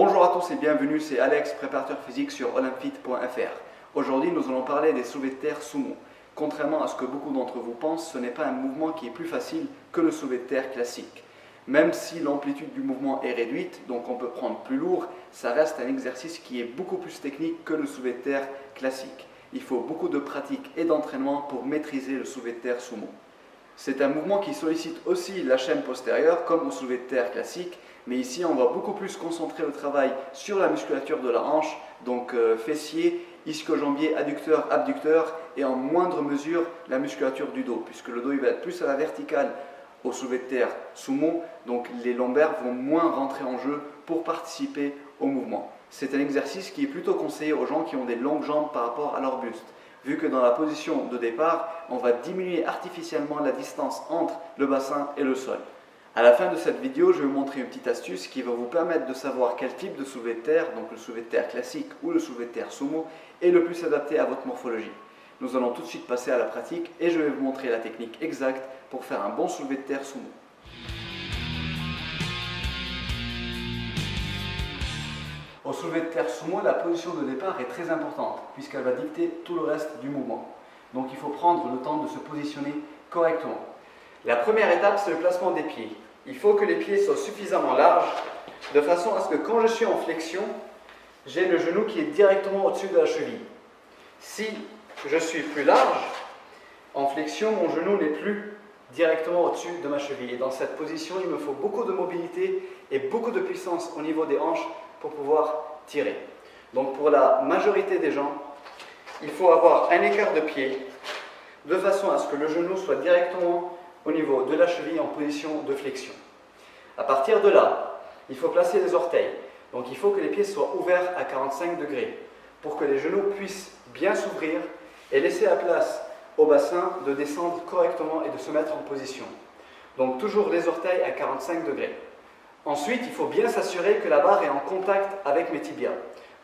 Bonjour à tous et bienvenue, c'est Alex, préparateur physique sur olympfit.fr. Aujourd'hui, nous allons parler des soulevés de terre sumo. Contrairement à ce que beaucoup d'entre vous pensent, ce n'est pas un mouvement qui est plus facile que le soulevé de terre classique. Même si l'amplitude du mouvement est réduite, donc on peut prendre plus lourd, ça reste un exercice qui est beaucoup plus technique que le soulevé de terre classique. Il faut beaucoup de pratique et d'entraînement pour maîtriser le soulevé de terre sumo. C'est un mouvement qui sollicite aussi la chaîne postérieure comme au soulevé de terre classique, mais ici on va beaucoup plus concentrer le travail sur la musculature de la hanche, donc fessier, ischio-jambier, adducteur, abducteur, et en moindre mesure la musculature du dos, puisque le dos il va être plus à la verticale au soulevé de terre sumo, donc les lombaires vont moins rentrer en jeu pour participer au mouvement. C'est un exercice qui est plutôt conseillé aux gens qui ont des longues jambes par rapport à leur buste, vu que dans la position de départ, on va diminuer artificiellement la distance entre le bassin et le sol. À la fin de cette vidéo, je vais vous montrer une petite astuce qui va vous permettre de savoir quel type de soulevé de terre, donc le soulevé de terre classique ou le soulevé de terre sumo, est le plus adapté à votre morphologie. Nous allons tout de suite passer à la pratique et je vais vous montrer la technique exacte pour faire un bon soulevé de terre sumo. Au soulevé de terre sumo, la position de départ est très importante puisqu'elle va dicter tout le reste du mouvement. Donc il faut prendre le temps de se positionner correctement. La première étape, c'est le placement des pieds. Il faut que les pieds soient suffisamment larges de façon à ce que quand je suis en flexion, j'ai le genou qui est directement au-dessus de la cheville. Si je suis plus large, en flexion, mon genou n'est plus directement au-dessus de ma cheville. Et dans cette position, il me faut beaucoup de mobilité et beaucoup de puissance au niveau des hanches pour pouvoir tirer. Donc pour la majorité des gens, il faut avoir un écart de pied de façon à ce que le genou soit directement au niveau de la cheville en position de flexion. À partir de là, il faut placer les orteils. Donc il faut que les pieds soient ouverts à 45 degrés pour que les genoux puissent bien s'ouvrir et laisser la place au bassin de descendre correctement et de se mettre en position. Donc toujours les orteils à 45 degrés. Ensuite, il faut bien s'assurer que la barre est en contact avec mes tibias.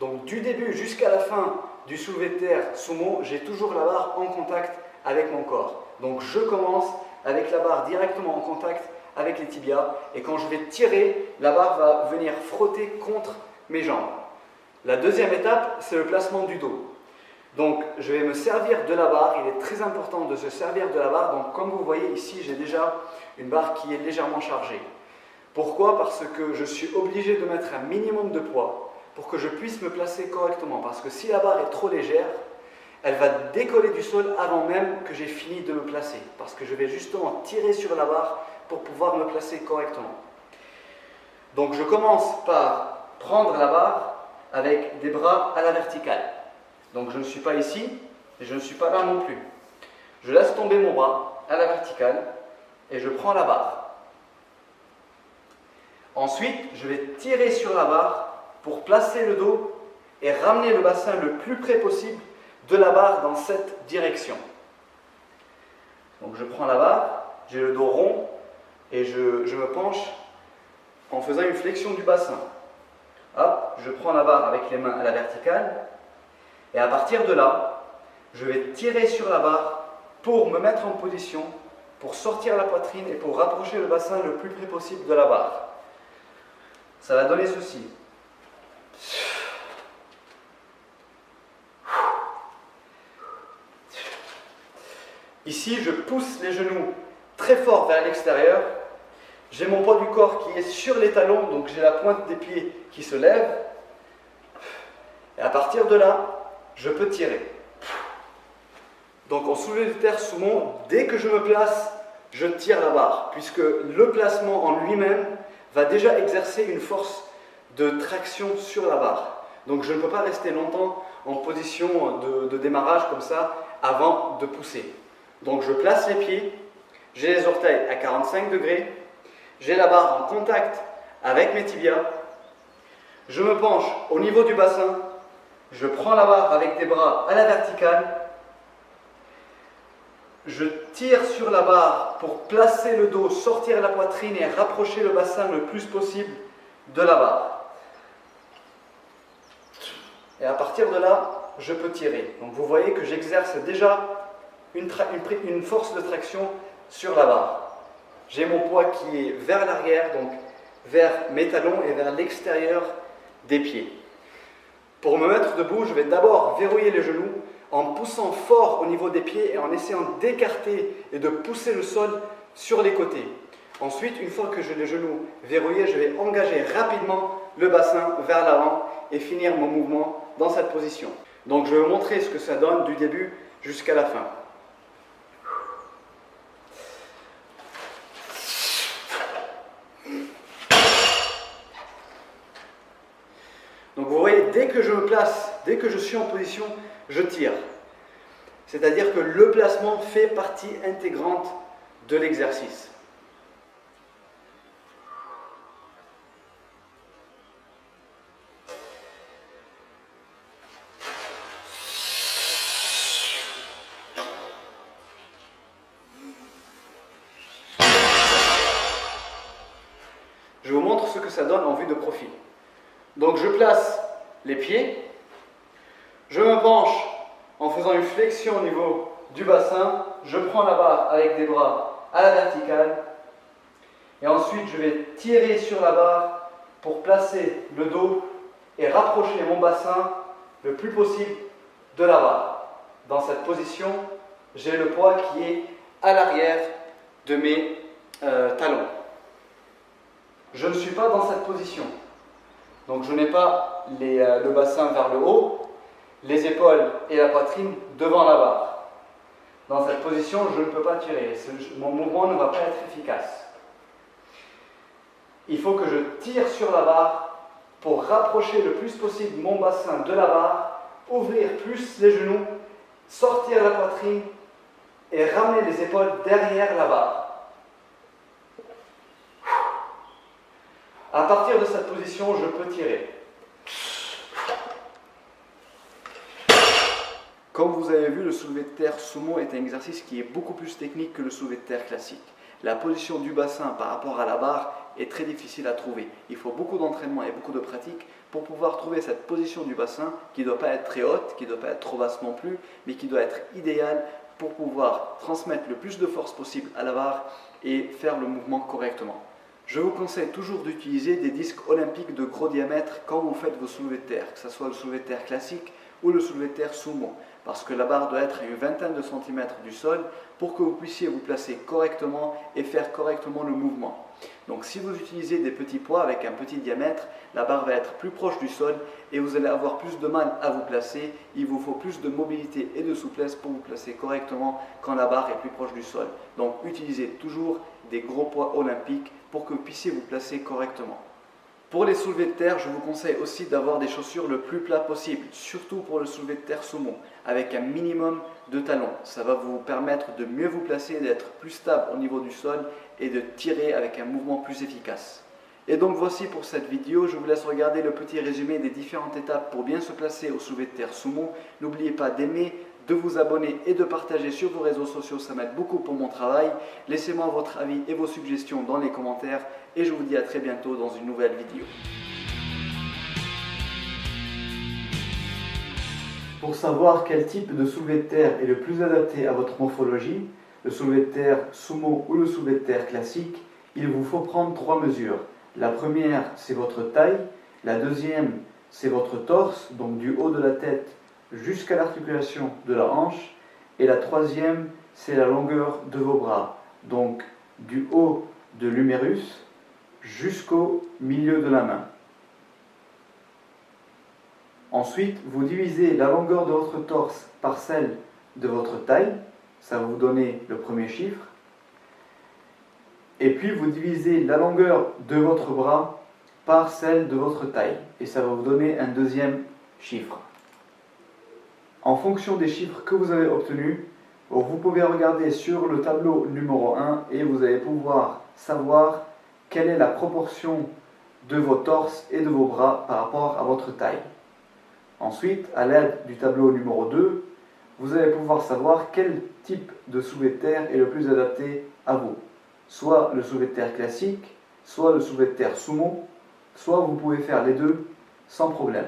Donc du début jusqu'à la fin du soulevé de terre sumo, j'ai toujours la barre en contact avec mon corps. Donc je commence avec la barre directement en contact avec les tibias et quand je vais tirer, la barre va venir frotter contre mes jambes. La deuxième étape, c'est le placement du dos. Donc je vais me servir de la barre, il est très important de se servir de la barre. Donc comme vous voyez ici, j'ai déjà une barre qui est légèrement chargée. Pourquoi? Parce que je suis obligé de mettre un minimum de poids pour que je puisse me placer correctement. Parce que si la barre est trop légère, elle va décoller du sol avant même que j'ai fini de me placer. Parce que je vais justement tirer sur la barre pour pouvoir me placer correctement. Donc je commence par prendre la barre avec des bras à la verticale. Donc je ne suis pas ici et je ne suis pas là non plus. Je laisse tomber mon bras à la verticale et je prends la barre. Ensuite, je vais tirer sur la barre pour placer le dos et ramener le bassin le plus près possible de la barre dans cette direction. Donc je prends la barre, j'ai le dos rond et je me penche en faisant une flexion du bassin. Hop, je prends la barre avec les mains à la verticale et à partir de là, je vais tirer sur la barre pour me mettre en position, pour sortir la poitrine et pour rapprocher le bassin le plus près possible de la barre. Ça va donner ceci. Ici, je pousse les genoux très fort vers l'extérieur. J'ai mon poids du corps qui est sur les talons, donc j'ai la pointe des pieds qui se lève. Et à partir de là, je peux tirer. Donc en soulevé de terre sumo, dès que je me place, je tire la barre, puisque le placement en lui-même va déjà exercer une force de traction sur la barre. Donc je ne peux pas rester longtemps en position de démarrage comme ça avant de pousser. Donc je place les pieds, j'ai les orteils à 45 degrés, j'ai la barre en contact avec mes tibias, je me penche au niveau du bassin, je prends la barre avec des bras à la verticale, je tire sur la barre pour placer le dos, sortir la poitrine et rapprocher le bassin le plus possible de la barre. Et à partir de là, je peux tirer. Donc vous voyez que j'exerce déjà une force de traction sur la barre. J'ai mon poids qui est vers l'arrière, donc vers mes talons et vers l'extérieur des pieds. Pour me mettre debout, je vais d'abord verrouiller les genoux en poussant fort au niveau des pieds et en essayant d'écarter et de pousser le sol sur les côtés. Ensuite, une fois que j'ai les genoux verrouillés, je vais engager rapidement le bassin vers l'avant et finir mon mouvement dans cette position. Donc je vais vous montrer ce que ça donne du début jusqu'à la fin. Donc vous voyez, dès que je me place, dès que je suis en position, je tire. C'est-à-dire que le placement fait partie intégrante de l'exercice. Je vous montre ce que ça donne en vue de profil. Donc je place les pieds, je me penche en faisant une flexion au niveau du bassin, je prends la barre avec des bras à la verticale et ensuite je vais tirer sur la barre pour placer le dos et rapprocher mon bassin le plus possible de la barre. Dans cette position, j'ai le poids qui est à l'arrière de mes talons. Je ne suis pas dans cette position. Donc je n'ai pas le bassin vers le haut, les épaules et la poitrine devant la barre. Dans cette position, je ne peux pas tirer. Mon mouvement ne va pas être efficace. Il faut que je tire sur la barre pour rapprocher le plus possible mon bassin de la barre, ouvrir plus les genoux, sortir la poitrine et ramener les épaules derrière la barre. À partir de cette position, je peux tirer. Comme vous avez vu, le soulevé de terre sumo est un exercice qui est beaucoup plus technique que le soulevé de terre classique. La position du bassin par rapport à la barre est très difficile à trouver. Il faut beaucoup d'entraînement et beaucoup de pratique pour pouvoir trouver cette position du bassin qui ne doit pas être très haute, qui ne doit pas être trop basse non plus, mais qui doit être idéale pour pouvoir transmettre le plus de force possible à la barre et faire le mouvement correctement. Je vous conseille toujours d'utiliser des disques olympiques de gros diamètre quand vous faites vos soulevés de terre, que ce soit le soulevé de terre classique ou le soulevé de terre sumo, parce que la barre doit être à une vingtaine de centimètres du sol pour que vous puissiez vous placer correctement et faire correctement le mouvement. Donc si vous utilisez des petits poids avec un petit diamètre, la barre va être plus proche du sol et vous allez avoir plus de mal à vous placer. Il vous faut plus de mobilité et de souplesse pour vous placer correctement quand la barre est plus proche du sol. Donc utilisez toujours des gros poids olympiques pour que vous puissiez vous placer correctement. Pour les soulevés de terre, je vous conseille aussi d'avoir des chaussures le plus plat possible, surtout pour le soulevé de terre sumo, avec un minimum de talons. Ça va vous permettre de mieux vous placer, d'être plus stable au niveau du sol et de tirer avec un mouvement plus efficace. Et donc voici pour cette vidéo, je vous laisse regarder le petit résumé des différentes étapes pour bien se placer au soulevé de terre sumo. N'oubliez pas d'aimer, de vous abonner et de partager sur vos réseaux sociaux, ça m'aide beaucoup pour mon travail. Laissez-moi votre avis et vos suggestions dans les commentaires et je vous dis à très bientôt dans une nouvelle vidéo. Pour savoir quel type de soulevé de terre est le plus adapté à votre morphologie, le soulevé de terre sumo ou le soulevé de terre classique, il vous faut prendre 3 mesures. La première, c'est votre taille. La deuxième, c'est votre torse, donc du haut de la tête jusqu'à l'articulation de la hanche. Et la troisième, c'est la longueur de vos bras, donc du haut de l'humérus jusqu'au milieu de la main. Ensuite, vous divisez la longueur de votre torse par celle de votre taille, ça va vous donner le premier chiffre. Et puis vous divisez la longueur de votre bras par celle de votre taille, et ça va vous donner un deuxième chiffre. En fonction des chiffres que vous avez obtenus, vous pouvez regarder sur le tableau numéro 1 et vous allez pouvoir savoir quelle est la proportion de vos torses et de vos bras par rapport à votre taille. Ensuite, à l'aide du tableau numéro 2, vous allez pouvoir savoir quel type de soulevé de terre est le plus adapté à vous. Soit le soulevé de terre classique, soit le soulevé de terre sumo, soit vous pouvez faire les deux sans problème.